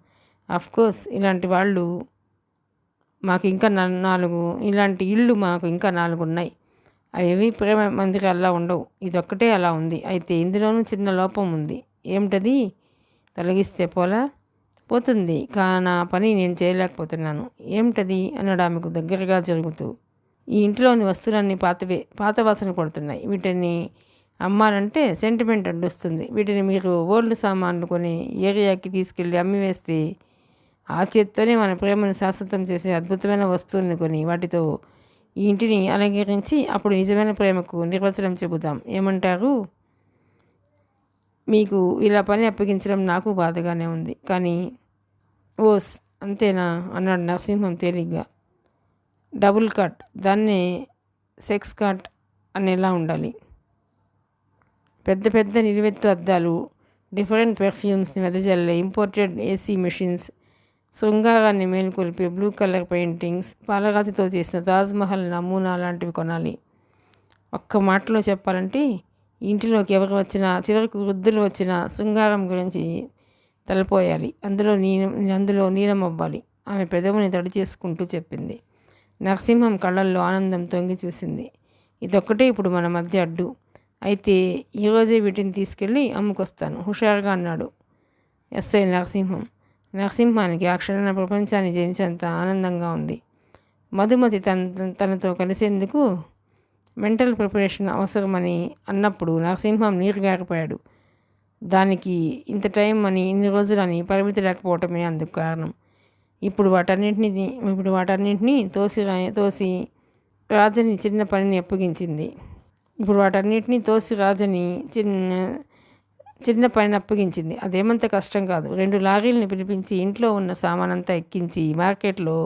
అఫ్కోర్స్ ఇలాంటి వాళ్ళు మాకు ఇంకా 4 ఇలాంటి ఇళ్ళు మాకు ఇంకా 4 ఉన్నాయి. అవి ప్రేమ మందిరాల్లా ఉండవు. ఇదొక్కటే అలా ఉంది. అయితే ఇందులోనూ చిన్న లోపం ఉంది. ఏమిటది? తొలగిస్తే పోతుంది, నా పని నేను చేయలేకపోతున్నాను. ఏమిటది అన్నాడు ఆమెకు దగ్గరగా జరుగుతూ. ఈ ఇంటిలోని వస్తువులన్నీ పాత వాసన కొడుతున్నాయి. వీటిని అమ్మాలంటే సెంటిమెంట్ అడ్డొస్తుంది. వీటిని మీరు ఓల్డ్ సామాన్లు కొని ఏరియాకి తీసుకెళ్ళి అమ్మివేస్తే ఆ చేత్తోనే మన ప్రేమను శాశ్వతం చేసే అద్భుతమైన వస్తువులను కొని వాటితో ఈ ఇంటిని అలంకరించి అప్పుడు నిజమైన ప్రేమకు నిర్వచనం చెబుతాం. ఏమంటారు? మీకు ఇలా పని అప్పగించడం నాకు బాధగానే ఉంది, కానీ ఓస్ అంతేనా అన్నాడు నరసింహం తేలిగ్గా. డబుల్ కట్, దాన్నే సెక్స్ కట్ అనేలా ఉండాలి. పెద్ద పెద్ద నిలువెత్తు అద్దాలు, డిఫరెంట్ పెర్ఫ్యూమ్స్ని వెదజల్లే imported AC machines, శృంగారాన్ని మేలుకొల్పే blue colour paintings, పాలరాతితో చేసిన తాజ్మహల్ నమూనా లాంటివి కొనాలి. ఒక్క మాటలో చెప్పాలంటే ఇంటిలోకి ఎవరు వచ్చినా, చివరికి వృద్ధులు వచ్చినా శృంగారం గురించి తలపోయాలి. అందులో నీలమవ్వాలి. ఆమె పెదవుని తడి చేసుకుంటూ చెప్పింది. నరసింహం కళ్ళల్లో ఆనందం తొంగి చూసింది. ఇదొక్కటే ఇప్పుడు మన మధ్య అడ్డు. అయితే ఈరోజే వీటిని తీసుకెళ్ళి అమ్ముకొస్తాను హుషారుగా అన్నాడు. ఎస్ఐ నరసింహం. నరసింహానికి ఆ క్షణాన ప్రపంచాన్ని జయించేంత ఆనందంగా ఉంది. మధుమతి తనతో కలిసేందుకు మెంటల్ ప్రిపరేషన్ అవసరమని అన్నప్పుడు నరసింహం నీరుగారిపోయాడు. దానికి ఇంత టైం అని, ఇన్ని రోజులని పరిమితి లేకపోవటమే అందుకు కారణం. ఇప్పుడు వాటన్నింటినీ తోసి రాజని చిన్న పనిని అప్పగించింది. చిన్న పనిని అప్పగించింది. అదేమంత కష్టం కాదు. 2 లారీలను పిలిపించి ఇంట్లో ఉన్న సామానంతా ఎక్కించి మార్కెట్లో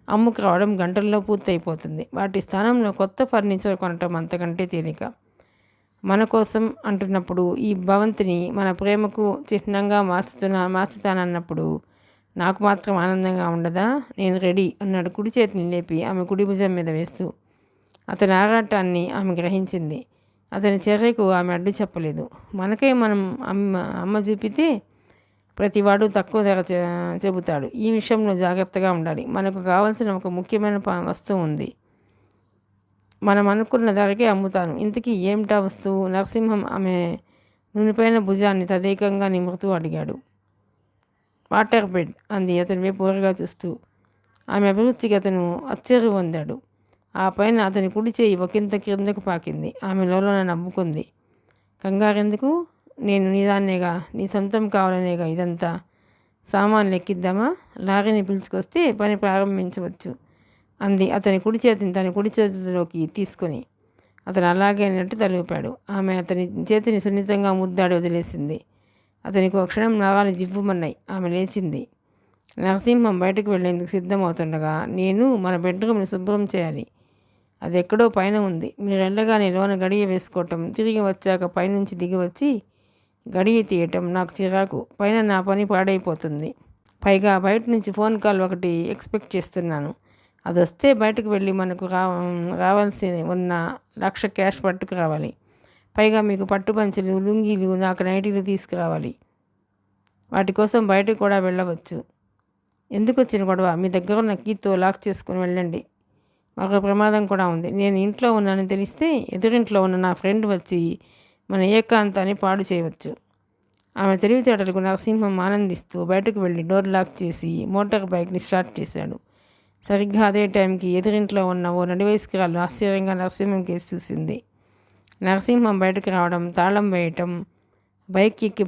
అమ్ముకు రావడం గంటల్లో పూర్తయిపోతుంది. వాటి స్థానంలో కొత్త ఫర్నిచర్ కొనటం అంతకంటే తేలిక. మన కోసం అంటున్నప్పుడు, ఈ భవంతిని మన ప్రేమకు చిహ్నంగా మార్చుతానన్నప్పుడు నాకు మాత్రం ఆనందంగా ఉండదా? నేను రెడీ అన్నాడు కుడి చేతిని లేపి ఆమె కుడి భుజం మీద వేస్తూ. అతని ఆరాటాన్ని ఆమె గ్రహించింది. అతని చర్యకు ఆమె అడ్డు చెప్పలేదు. మనకే మనం అమ్మ చూపితే ప్రతివాడు తక్కువ ధర చెబుతాడు. ఈ విషయంలో జాగ్రత్తగా ఉండాలి. మనకు కావాల్సిన ఒక ముఖ్యమైన వస్తువు ఉంది. మనం అనుకున్న ధరకే అమ్ముతాను. ఇంతకీ ఏమిటా వస్తువు? నరసింహం ఆమె నునిపైన భుజాన్ని తదేకంగా నిమురుతూ అడిగాడు. వాటర్ బెడ్ అంది అతని వైపు ఊరగా చూస్తూ. ఆమె అభిరుచికి అతను ఆశ్చర్యం పొందాడు. ఆ పైన అతని కుడి చేయి ఒకంత క్రిందకు పాకింది. ఆమె లోలోన నవ్వుకుంది. కంగారెందుకు? నేను నీదాన్నేగా, నీ సొంతం కావాలనేగా ఇదంతా. సామాన్లు ఎక్కిద్దామా? లారీని పిలుచుకొస్తే పని ప్రారంభించవచ్చు అంది అతని కుడి చేతిని తన కుడి చేతిలోకి తీసుకొని. అతను అలాగే అన్నట్టు తలూపాడు. ఆమె అతని చేతిని సున్నితంగా ముద్దాడి వదిలేసింది. అతనికి ఒక క్షణం నరాలు జివ్వుమన్నాయి. ఆమె లేచింది. నరసింహం బయటకు వెళ్లేందుకు సిద్ధమవుతుండగా, నేను మన బెడ్రూమ్ని శుభ్రం చేయాలి. అది ఎక్కడో పైన ఉంది. మీరు వెళ్ళగానే లోన గడియ వేసుకోవటం, తిరిగి వచ్చాక పైనుంచి దిగి వచ్చి గడియ తీయటం నాకు చిరాకు. పైన నా పని పాడైపోతుంది. పైగా బయట నుంచి ఫోన్ కాల్ ఒకటి ఎక్స్పెక్ట్ చేస్తున్నాను. అది వస్తే బయటకు వెళ్ళి మనకు రావాల్సి ఉన్న 1,00,000 క్యాష్ పట్టుకు రావాలి. పైగా మీకు పట్టు పంచలు, లుంగీలు, నాకు నైటీలు తీసుకురావాలి. వాటి కోసం బయటకు కూడా వెళ్ళవచ్చు. ఎందుకు వచ్చిన గొడవ? మీ దగ్గర ఉన్న కీతో లాక్ చేసుకుని వెళ్ళండి. మరో ప్రమాదం కూడా ఉంది. నేను ఇంట్లో ఉన్నానని తెలిస్తే ఎదురింట్లో ఉన్న నా ఫ్రెండ్ వచ్చి మన ఏకాంతాన్ని పాడు చేయవచ్చు. ఆమె తెలివితేటలకు నరసింహం ఆనందిస్తూ బయటకు వెళ్ళి డోర్ లాక్ చేసి మోటార్ బైక్ని స్టార్ట్ చేశాడు. సరిగ్గా అదే టైంకి ఎదురింట్లో ఉన్న ఓ నడివయస్కురాలు ఆశ్చర్యంగా నరసింహం కేసి చూసింది. నరసింహం బయటకు రావడం, తాళం వేయటం, బైక్ ఎక్కి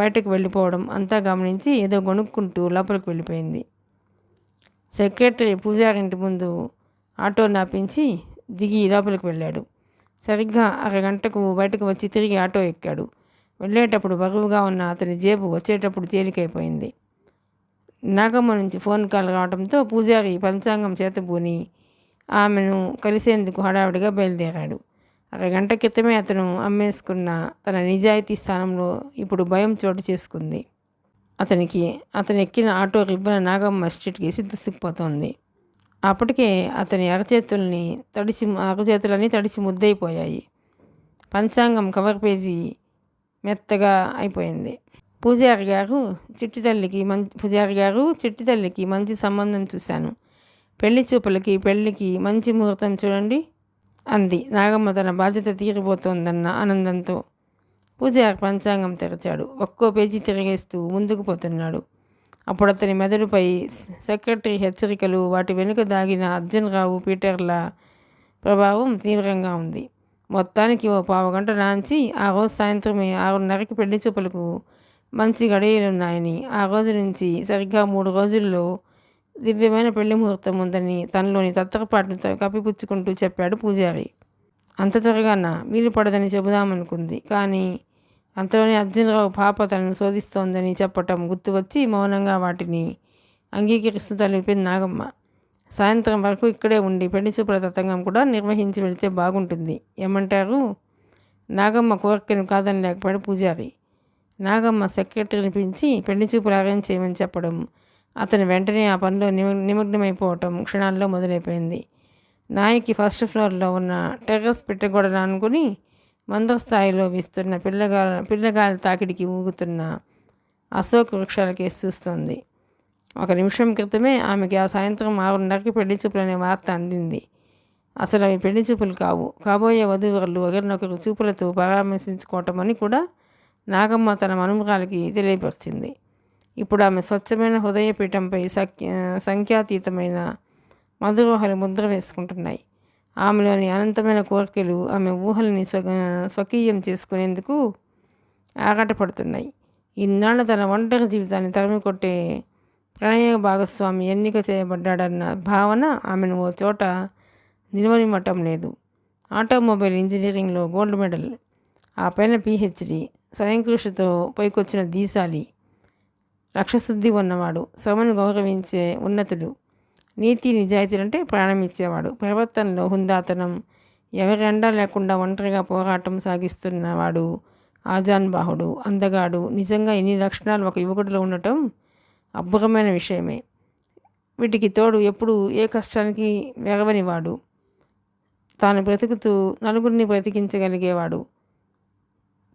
బయటకు వెళ్ళిపోవడం అంతా గమనించి ఏదో గొణుక్కుంటూ లోపలికి వెళ్ళిపోయింది. సెక్రటరీ పూజారింటి ముందు ఆటో నాపించి దిగి లోపలికి వెళ్ళాడు. సరిగ్గా అరగంటకు బయటకు వచ్చి తిరిగి ఆటో ఎక్కాడు. వెళ్ళేటప్పుడు బరువుగా ఉన్న అతని జేబు వచ్చేటప్పుడు తేలికైపోయింది. నాగమ్మ నుంచి ఫోన్ కాల్ రావడంతో పూజారి పంచాంగం చేతబూని ఆమెను కలిసేందుకు హడావిడిగా బయలుదేరాడు. అరగంట క్రితమే అతను అమ్మేసుకున్న తన నిజాయితీ స్థానంలో ఇప్పుడు భయం చోటు చేసుకుంది. అతను ఎక్కిన ఆటో రిబ్బన నాగమ్మ ఎస్టేట్కి దూసుకుపోతోంది. అప్పటికే అతని అరచేతులన్నీ తడిచి ముద్దయిపోయాయి. పంచాంగం కవర్ పేజీ మెత్తగా అయిపోయింది. పూజారి గారు చిట్టి తల్లికి మంచి సంబంధం చూశాను. పెళ్లికి మంచి ముహూర్తం చూడండి అంది నాగమ్మ తన బాధ్యత తీరిపోతోందన్న ఆనందంతో. పూజారి పంచాంగం తెరచాడు. ఒక్కో పేజీ తిరిగేస్తూ ముందుకు పోతున్నాడు. అప్పుడు అతని మెదడుపై సెక్రటరీ హెచ్చరికలు, వాటి వెనుక దాగిన అర్జున్రావు పీటర్ల ప్రభావం తీవ్రంగా ఉంది. మొత్తానికి ఓ పావుగంట నాంచి ఆ రోజు సాయంత్రమే 6:30కి పెళ్లి చూపులకు మంచి గడియలున్నాయని, ఆ రోజు నుంచి సరిగ్గా 3 రోజుల్లో దివ్యమైన పెళ్లి ముహూర్తం ఉందని తనలోని తత్తరపాటును కప్పిపుచ్చుకుంటూ చెప్పాడు పూజారి. అంత త్వరగానా? వీలు పడదని చెబుదామనుకుంది. కానీ అంతలోనే అర్జునరావు పాప తనను శోధిస్తోందని చెప్పటం గుర్తువచ్చి మౌనంగా వాటిని అంగీకరిస్తూ తలూపింది నాగమ్మ. సాయంత్రం వరకు ఇక్కడే ఉండి పెళ్లి చూపుల తతంగం కూడా నిర్వహించి వెళితే బాగుంటుంది. ఏమంటారు? నాగమ్మ కోరికను కాదని లేకపోయాడు పూజారి. నాగమ్మ సెక్రటరీని పిలిచి పెళ్లి చూపులు అరేంజ్ చేయమని చెప్పడం, అతను వెంటనే ఆ పనిలో నిమగ్నమైపోవటం క్షణాల్లో మొదలైపోయింది. నాయకి ఫస్ట్ ఫ్లోర్లో ఉన్న టెర్రస్ పెట్టగొడను అనుకుని మందస్థాయిలో వీస్తున్న పిల్లగాలి తాకిడికి ఊగుతున్న అశోక్ వృక్షాల కేసు చూస్తోంది. 1 నిమిషం క్రితమే ఆమెకి ఆ సాయంత్రం 6:30కి పెళ్లి చూపులనే వార్త అందింది. అసలు అవి పెళ్లి చూపులు కావు. కాబోయే వధూవరులు ఒకరినొకరు చూపులతో పరామర్శించుకోవటం అని కూడా నాగమ్మ తన మనుమరాలికి తెలియపరిచింది. ఇప్పుడు ఆమె స్వచ్ఛమైన హృదయపీఠంపై సంఖ్యాతీతమైన మధురోహలు ముద్ర వేసుకుంటున్నాయి. ఆమెలోని అనంతమైన కోరికలు ఆమె ఊహల్ని స్వకీయం చేసుకునేందుకు ఆరాటపడుతున్నాయి. ఇన్నాళ్ళ తన ఒంటరి జీవితాన్ని తరిమికొట్టే ప్రణయ భాగస్వామి ఎన్నిక చేయబడ్డాడన్న భావన ఆమెను ఓ చోట నిలవనివ్వటం లేదు. ఆటోమొబైల్ ఇంజనీరింగ్లో గోల్డ్ మెడల్, ఆ పైన PhD, స్వయం కృషితో పైకొచ్చిన దీశాలి, లక్ష్యశుద్ధి ఉన్నవాడు, శ్రమను గౌరవించే ఉన్నతుడు, నీతి నిజాయితీలంటే ప్రాణం ఇచ్చేవాడు, ప్రవర్తనలో హుందాతనం, ఎవరి అండా లేకుండా ఒంటరిగా పోరాటం సాగిస్తున్నవాడు, ఆజాన్బాహుడు, అందగాడు. నిజంగా ఇన్ని లక్షణాలు ఒక యువకుడిలో ఉండటం అద్భుతమైన విషయమే. వీటికి తోడు ఎప్పుడు ఏ కష్టానికి వెరవనివాడు, తాను బ్రతుకుతూ నలుగురిని బ్రతికించగలిగేవాడు,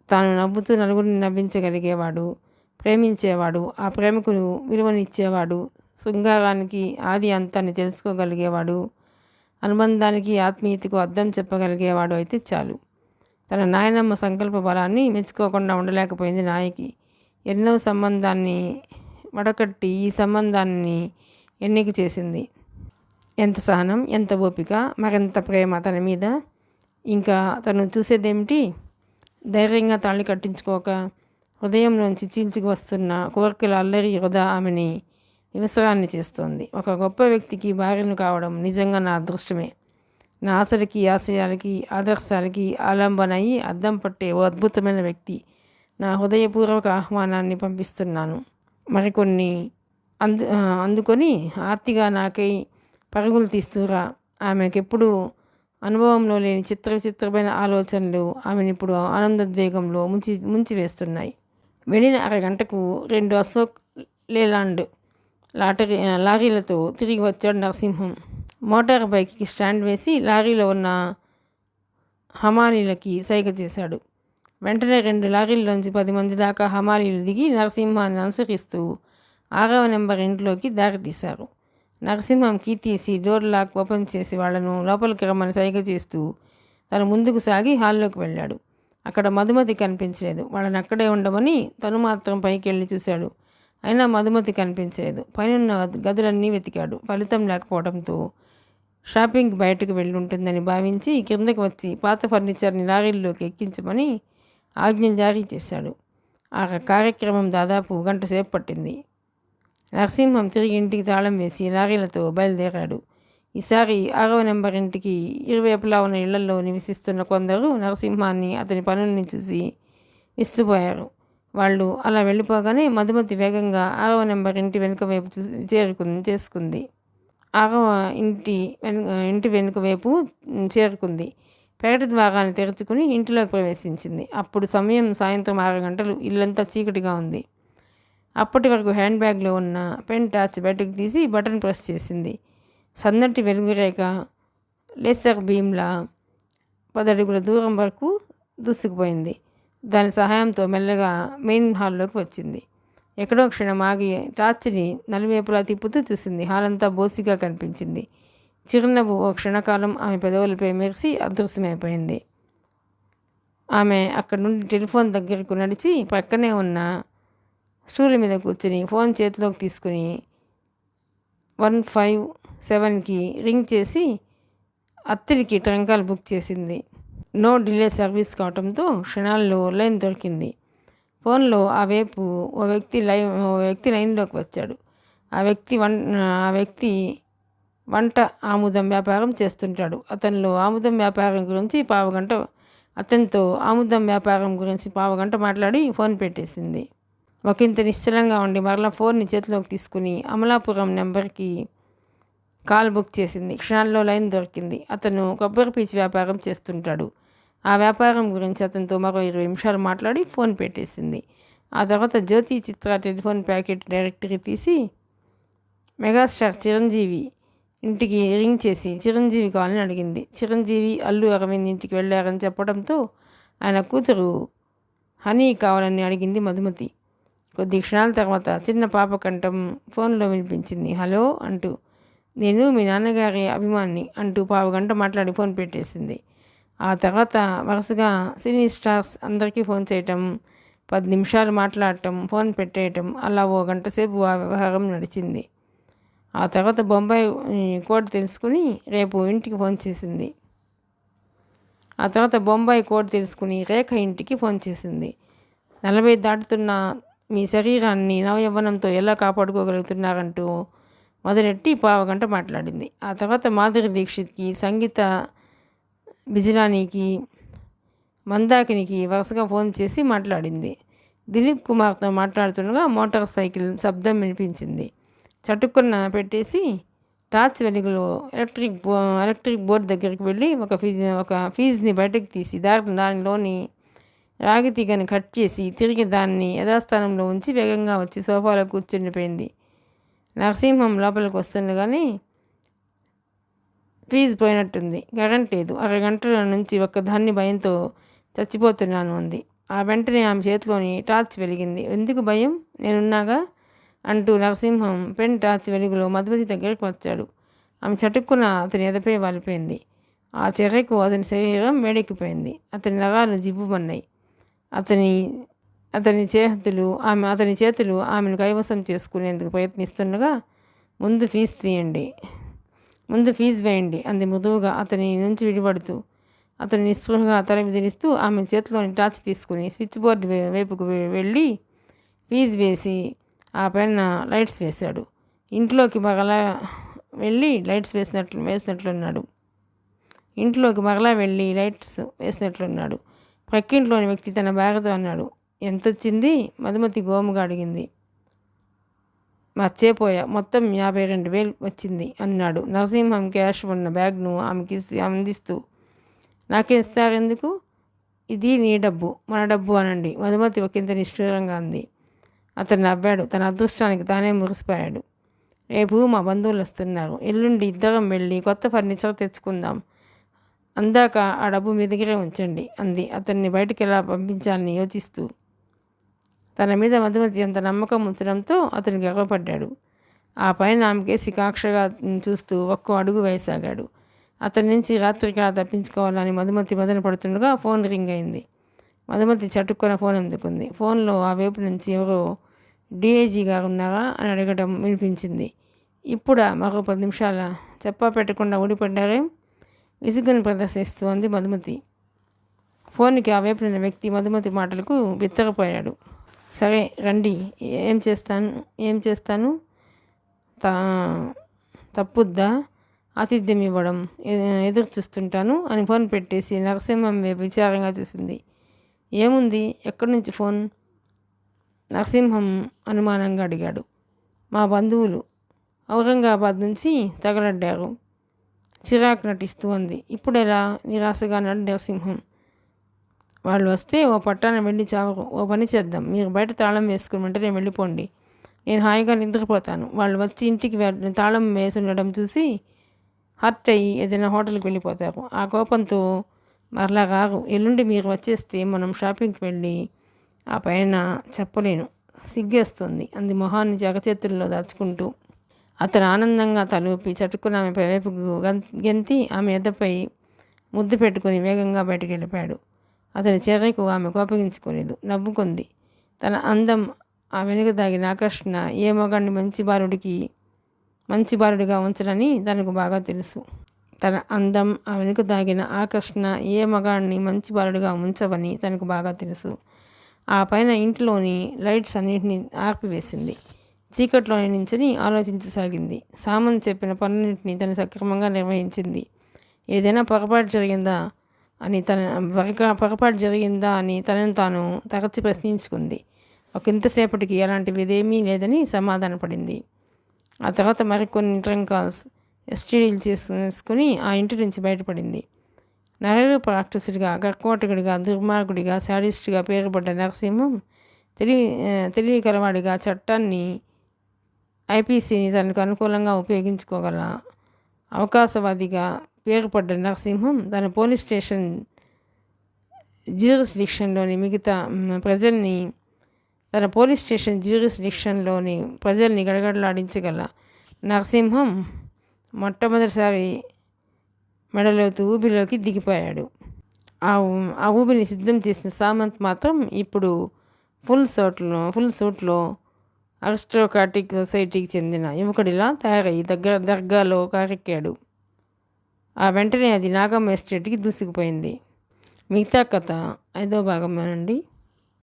తాను నవ్వుతూ నలుగురిని నవ్వించగలిగేవాడు, ప్రేమించేవాడు, ఆ ప్రేమకు విలువనిచ్చేవాడు, శృంగారానికి ఆది అంతాన్ని తెలుసుకోగలిగేవాడు, అనుబంధానికి ఆత్మీయతకు అర్థం చెప్పగలిగేవాడు అయితే చాలు. తన నాయనమ్మ సంకల్ప బలాన్ని మెచ్చుకోకుండా ఉండలేకపోయింది నాయకి. ఎన్నో సంబంధాన్ని వడకట్టి ఈ సంబంధాన్ని ఎన్నిక చేసింది. ఎంత సహనం, ఎంత ఓపిక, మరింత ప్రేమ తన మీద. ఇంకా తను చూసేదేమిటి? ధైర్యంగా తాళి కట్టించుకోక హృదయంలోంచి చీల్చుకు వస్తున్న కోరికల అల్లరి వృధా ఆమెని వివసరాన్ని చేస్తోంది. ఒక గొప్ప వ్యక్తికి భార్యను కావడం నిజంగా నా అదృష్టమే. నా ఆశలకి, ఆశయాలకి, ఆదర్శాలకి ఆలంబన అయి అద్దం పట్టే ఓ అద్భుతమైన వ్యక్తి. నా హృదయపూర్వక ఆహ్వానాన్ని పంపిస్తున్నాను. మరికొన్ని అందుకొని ఆర్తిగా నాకై పరుగులు తీస్తూరా. ఆమెకెప్పుడు అనుభవంలో లేని విచిత్రమైన ఆలోచనలు ఆమెను ఇప్పుడు ఆనందోద్వేగంలో ముంచివేస్తున్నాయి. వెళ్ళిన అరగంటకు 2 అశోక్ లేలాండ్ లారీలతో తిరిగి వచ్చాడు నరసింహం. మోటార్ బైక్కి స్టాండ్ వేసి లారీలో ఉన్న హమాలీలకి సైగ చేశాడు. వెంటనే 2 లారీల్లోంచి 10 మంది దాకా హమాలీలు దిగి నరసింహాన్ని అనుసరిస్తూ 6వ నెంబర్ ఇంట్లోకి దారితీశారు. నరసింహం కీ తీసి డోర్ లాక్ ఓపెన్ చేసి వాళ్లను లోపలికి రమ్మని సైగ చేస్తూ తను ముందుకు సాగి హాల్లోకి వెళ్ళాడు. అక్కడ మధుమతి కనిపించలేదు. వాళ్ళని అక్కడే ఉండమని తను మాత్రం పైకి వెళ్ళి చూశాడు. అయినా మధుమతి కనిపించలేదు. పైనున్న గదులన్నీ వెతికాడు. ఫలితం లేకపోవడంతో షాపింగ్కి బయటకు వెళ్ళి ఉంటుందని భావించి కిందకి వచ్చి పాత ఫర్నిచర్ని లారీల్లోకి ఎక్కించమని ఆజ్ఞ జారీ చేశాడు. ఆ కార్యక్రమం దాదాపు గంట సేపు పట్టింది. నరసింహం తిరిగి ఇంటికి తాళం వేసి లారీలతో బయలుదేరాడు. ఈసారి 6వ నెంబర్ ఇంటికి ఇరువైపులా ఉన్న ఇళ్లలో నివసిస్తున్న కొందరు నరసింహాన్ని, అతని పనుల్ని చూసి విస్తుపోయారు. వాళ్ళు అలా వెళ్ళిపోగానే మధుమతి వేగంగా 6వ నెంబర్ ఇంటి వెనుక వైపు చేసుకుంది. 6వ ఇంటి వెనుక వైపు చేరుకుంది. పెరటి ద్వారాన్ని తెరుచుకుని ఇంటిలోకి ప్రవేశించింది. అప్పుడు సమయం సాయంత్రం 6 గంటలు. ఇల్లంతా చీకటిగా ఉంది. అప్పటి వరకు హ్యాండ్ బ్యాగ్లో ఉన్న పెన్ టార్చ్ బయటకు తీసి బటన్ ప్రెస్ చేసింది. సన్నటి వెలుగురేఖ లేసర్ బీమ్లా 10 అడుగుల దూరం వరకు దూసుకుపోయింది. దాని సహాయంతో మెల్లగా మెయిన్ హాల్లోకి వచ్చింది. ఎక్కడో క్షణం ఆగి టార్చ్ని నలువైపులా తిప్పుతూ చూసింది. హాల్ అంతా బోసిగా కనిపించింది. చిరునవ్వు ఓ క్షణకాలం ఆమె పెదవులపై మెరిసి అదృశ్యమైపోయింది. ఆమె అక్కడి నుండి టెలిఫోన్ దగ్గరకు నడిచి పక్కనే ఉన్న స్టూల్ మీద కూర్చుని ఫోన్ చేతిలోకి తీసుకుని 157కి రింగ్ చేసి అత్తిడికి ట్రంకాలు బుక్ చేసింది. నో డిలే సర్వీస్ కావడంతో క్షణాల్లో లైన్ దొరికింది. ఫోన్లో ఓ వ్యక్తి లైన్లోకి వచ్చాడు. ఆ వ్యక్తి వంట ఆముదం వ్యాపారం చేస్తుంటాడు. అతనితో ఆముదం వ్యాపారం గురించి పావుగంట మాట్లాడి ఫోన్ పెట్టేసింది. ఒకంత నిశ్చలంగా ఉండి మరలా ఫోన్ని చేతిలోకి తీసుకుని అమలాపురం నెంబర్కి కాల్ బుక్ చేసింది. క్షణాల్లో లైన్ దొరికింది. అతను కొబ్బరి పీచు వ్యాపారం చేస్తుంటాడు. ఆ వ్యాపారం గురించి అతనితో మరో 20 నిమిషాలు మాట్లాడి ఫోన్ పెట్టేసింది. ఆ తర్వాత జ్యోతి చిత్ర టెలిఫోన్ ప్యాకెట్ డైరెక్టరీ తీసి మెగాస్టార్ చిరంజీవి ఇంటికి రింగ్ చేసి చిరంజీవి కావాలని అడిగింది. చిరంజీవి, అల్లు అరవింద్ ఇంటికి వెళ్ళారని చెప్పడంతో ఆయన కూతురు హనీ కావాలని అడిగింది మధుమతి. కొద్ది క్షణాల తర్వాత చిన్న పాప కంఠం ఫోన్లో వినిపించింది. హలో అంటూ. నేను మీ నాన్నగారి అభిమాని అంటూ పావుగంట మాట్లాడి ఫోన్ పెట్టేసింది. ఆ తర్వాత వరుసగా సినీ స్టార్స్ అందరికీ ఫోన్ చేయటం, 10 నిమిషాలు మాట్లాడటం, ఫోన్ పెట్టేయటం, అలా ఓ గంట సేపు ఆ వ్యవహారం నడిచింది. ఆ తర్వాత బొంబాయి కోడ్ తెలుసుకుని రేపు ఇంటికి ఫోన్ చేసింది. ఆ తర్వాత బొంబాయి కోడ్ తెలుసుకుని రేఖ ఇంటికి ఫోన్ చేసింది. 40 దాటుతున్న మీ శరీరాన్ని నవయవ్వనంతో ఎలా కాపాడుకోగలుగుతున్నారంటూ మొదలెట్టి పావుగంట మాట్లాడింది. ఆ తర్వాత మాధురి దీక్షిత్కి, సంగీత బిజిలానీకి, మందాకినికి వరుసగా ఫోన్ చేసి మాట్లాడింది. దిలీప్ కుమార్తో మాట్లాడుతుండగా మోటార్ సైకిల్ శబ్దం వినిపించింది. చటుక్కున పెట్టేసి టార్చ్ వెలుగులో ఎలక్ట్రిక్ బోర్డ్ దగ్గరికి వెళ్ళి ఒక ఫీజుని బయటకు తీసి దానిలోని రాగి తీగని కట్ చేసి తిరిగి దాన్ని యథాస్థానంలో ఉంచి వేగంగా వచ్చి సోఫాలో కూర్చుండిపోయింది. నరసింహం లోపలికి వస్తుండగానే ఫీజు పోయినట్టుంది, కరెంట్ లేదు, అరగంటల నుంచి ఒక్కదాన్ని భయంతో చచ్చిపోతున్నాను అంది. ఆ వెంటనే ఆమె చేతిలోని టార్చ్ వెలిగింది. ఎందుకు భయం, నేనున్నాగా అంటూ నరసింహం పెన్ టార్చ్ వెలుగులో మధుమతి దగ్గరికి వచ్చాడు. ఆమె చటుక్కున అతని ఎదపై వాలిపోయింది. ఆ చెర్రకు అతని శరీరం వేడెక్కిపోయింది. అతని నరాలు జివ్వుమన్నాయి. అతని చేతులు ఆమెను కైవసం చేసుకునేందుకు ప్రయత్నిస్తుండగా ముందు ఫీజు వేయండి అంది మృదువుగా అతని నుంచి విడిపడుతూ. అతను నిస్పృహగా తల విదిలిస్తూ ఆమె చేతిలోని టార్చ్ తీసుకుని స్విచ్ బోర్డు వైపుకు వెళ్ళి ఫీజు వేసి ఆ పైన లైట్స్ వేశాడు. ఇంట్లోకి మరలా వెళ్ళి లైట్స్ వేసినట్లున్నాడు. ప్రక్కింట్లోని వ్యక్తి తన భార్యతో అన్నాడు. ఎంతొచ్చింది? మధుమతి గోముగా అడిగింది. మర్చిపోయా, మొత్తం 52,000 వచ్చింది అన్నాడు నరసింహం క్యాష్ ఉన్న బ్యాగ్ను ఆమెకి అందిస్తూ. నాకే ఇస్తారెందుకు? ఇది నీ డబ్బు, మన డబ్బు అనండి మధుమతి ఒకంత నిష్ఠూరంగా అంది. అతను నవ్వాడు. తన అదృష్టానికి తానే మురిసిపోయాడు. రేపు మా బంధువులు వస్తున్నారు. ఎల్లుండి ఇద్దరం వెళ్ళి కొత్త ఫర్నిచర్ తెచ్చుకుందాం. అందాక ఆ డబ్బు మీ దగ్గరే ఉంచండి అంది అతన్ని బయటికి ఎలా పంపించాలని యోచిస్తూ. తన మీద మధుమతి అంత నమ్మకం ఉంచడంతో అతను గర్వపడ్డాడు. ఆ పైన ఆమెకేసి కాక్షగా చూస్తూ ఒక్కో అడుగు వేయసాగాడు. అతని నుంచి రాత్రికి అలా తప్పించుకోవాలని మధుమతి మదన పడుతుండగా ఫోన్ రింగ్ అయింది. మధుమతి చటుక్కున ఫోన్ అందుకుంది. ఫోన్లో ఆ వైపు నుంచి ఎవరో డిఐజీ గారు ఉన్నారా అని అడగడం వినిపించింది. ఇప్పుడా? మరో 10 నిమిషాల చెప్పా పెట్టకుండా ఊడిపడ్డారేం? విసుగుని ప్రదర్శిస్తూ అంది మధుమతి. ఫోన్కి ఆ వైపు ఉన్న వ్యక్తి మధుమతి మాటలకు బిత్తరపోయాడు. సరే రండి, ఏం చేస్తాను తప్పుద్దా? ఆతిథ్యం ఇవ్వడం ఎదురు చూస్తుంటాను అని ఫోన్ పెట్టేసి నరసింహం వైపు విచారంగా చూసింది. ఏముంది, ఎక్కడి నుంచి ఫోన్? నరసింహం అనుమానంగా అడిగాడు. మా బంధువులు ఔరంగాబాద్ నుంచి తగలడ్డారు, చిరాకు నటిస్తూ అంది. ఇప్పుడెలా? నిరాశగా అన్నాడు నరసింహం. వాళ్ళు వస్తే ఓ పట్టాన వెళ్ళి చావరు. ఓ పని చేద్దాం, మీరు బయట తాళం వేసుకుని వెంటనే వెళ్ళిపోండి, నేను హాయిగా నిద్రపోతాను. వాళ్ళు వచ్చి ఇంటికి తాళం వేసి ఉండడం చూసి హర్ట్ అయ్యి ఏదైనా హోటల్కి వెళ్ళిపోతారు. ఆ కోపంతో మరలా రారు. ఎల్లుండి మీరు వచ్చేస్తే మనం షాపింగ్కి వెళ్ళి ఆ పైన చెప్పలేను, సిగ్గేస్తుంది అంది మొహాన్ని జగచేతుల్లో దాచుకుంటూ. అతను ఆనందంగా తలూపి చటుక్కున ఆమె వైపుకు గెంతి ఆమె ఎద్దపై ముద్దు పెట్టుకుని వేగంగా బయటకు వెళ్ళిపోయాడు. అతని చర్యకు ఆమె కోపగించుకోలేదు, నవ్వుకుంది. తన అందం, ఆ వెనుక దాగిన ఆకర్షణ ఏ మగాడిని మంచి బాలుడిగా ఉంచడని తనకు బాగా తెలుసు. తన అందం, ఆ వెనుక దాగిన ఆకర్షణ ఏ మగాడిని మంచి బాలుడిగా ఉంచవని తనకు బాగా తెలుసు. ఆ పైన ఇంట్లోని లైట్స్ అన్నింటినీ ఆర్పివేసింది. చీకట్లోని నించుని ఆలోచించసాగింది. సామంత్ చెప్పిన పనులన్నింటినీ తను సక్రమంగా నిర్వహించింది. ఏదైనా పొరపాటు జరిగిందా అని తనను తాను తరచి ప్రశ్నించుకుంది. ఒకంతసేపటికి అలాంటివిదేమీ లేదని సమాధానపడింది. ఆ తర్వాత మరికొన్ని ట్రంక్ కాల్స్, ఎస్టీడీలు చేసుకుని ఆ ఇంటి నుంచి బయటపడింది. నరరూప రాక్షసుడిగా, కర్కోటకుడిగా, దుర్మార్గుడిగా, శాడిస్టుగా పేరుపడ్డ నరసింహం తెలివి కలవాడిగా, చట్టాన్ని, ఐపీసీని తనకు అనుకూలంగా ఉపయోగించుకోగల అవకాశవాదిగా పేరుపడ్డ నరసింహం తన పోలీస్ స్టేషన్ జ్యూరిస్డిక్షన్లోని ప్రజల్ని గడగడలాడించగల నరసింహం మొట్టమొదటిసారి మెడలోతు ఊబిలోకి దిగిపోయాడు. ఆ ఊబిని సిద్ధం చేసిన సామంత్ మాత్రం ఇప్పుడు ఫుల్ సూట్లో అరిస్టోక్రాటిక్ సొసైటీకి చెందిన యువకుడిలా తయారయ్యి దర్గాలో కారెక్కాడు. ఆ వెంటనే అది నాగమ్మ ఎస్టేట్కి దూసుకుపోయింది. మిగతా కథ 5వ భాగమేనండి.